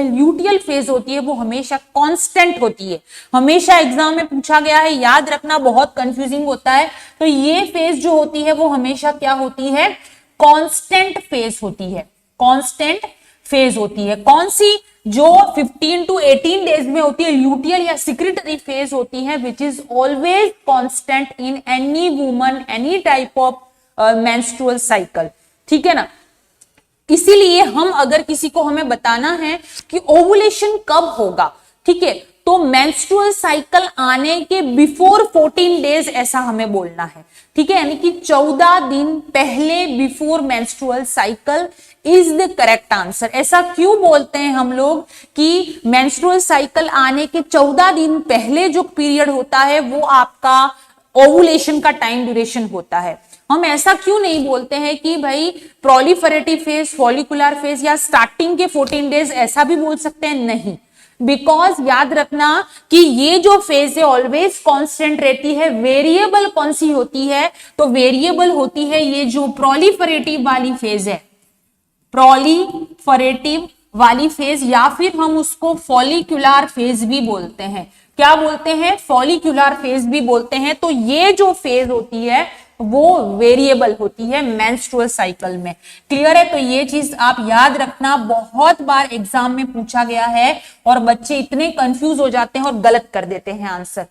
Luteal phase होती है वो हमेशा कांस्टेंट होती है। हमेशा एग्जाम में पूछा गया है, याद रखना, बहुत कंफ्यूजिंग होता है। तो ये फेज जो होती है वो हमेशा क्या होती है, कांस्टेंट फेज होती है। कांस्टेंट फेज होती है कौन सी, जो 15 to 18 डेज में होती है, ल्यूटियल या सिक्रेटरी फेज होती है, which is always constant in any woman, any type of menstrual cycle. ठीक है ना। इसीलिए हम अगर किसी को हमें बताना है कि ओवुलेशन कब होगा, ठीक है, तो मेंस्ट्रुअल साइकिल आने के बिफोर 14 डेज ऐसा हमें बोलना है। ठीक है, यानी कि 14 दिन पहले before menstrual cycle is the correct answer. ऐसा क्यों बोलते हैं हम लोग कि मेंस्ट्रुअल साइकिल आने के 14 दिन पहले जो पीरियड होता है वो आपका ओवुलेशन का टाइम ड्यूरेशन होता है। हम ऐसा क्यों नहीं बोलते हैं कि भाई प्रोलिफरेटिव फेज, फॉलिकुलर फेज या स्टार्टिंग के 14 डेज, ऐसा भी बोल सकते हैं? नहीं, बिकॉज याद रखना कि ये जो फेज है ऑलवेज कांस्टेंट रहती है। वेरिएबल कौन सी होती है, तो वेरिएबल होती है ये जो प्रोलिफरेटिव वाली फेज है, प्रोलिफरेटिव वाली फेज, या फिर हम उसको फॉलिक्यूलर फेज भी बोलते हैं। क्या बोलते हैं? फॉलिक्यूलर फेज भी बोलते हैं। तो ये जो फेज होती है वो वेरिएबल होती है मेंस्ट्रुअल साइकिल में। क्लियर है? तो ये चीज आप याद रखना, बहुत बार एग्जाम में पूछा गया है और बच्चे इतने कंफ्यूज हो जाते हैं और गलत कर देते हैं आंसर।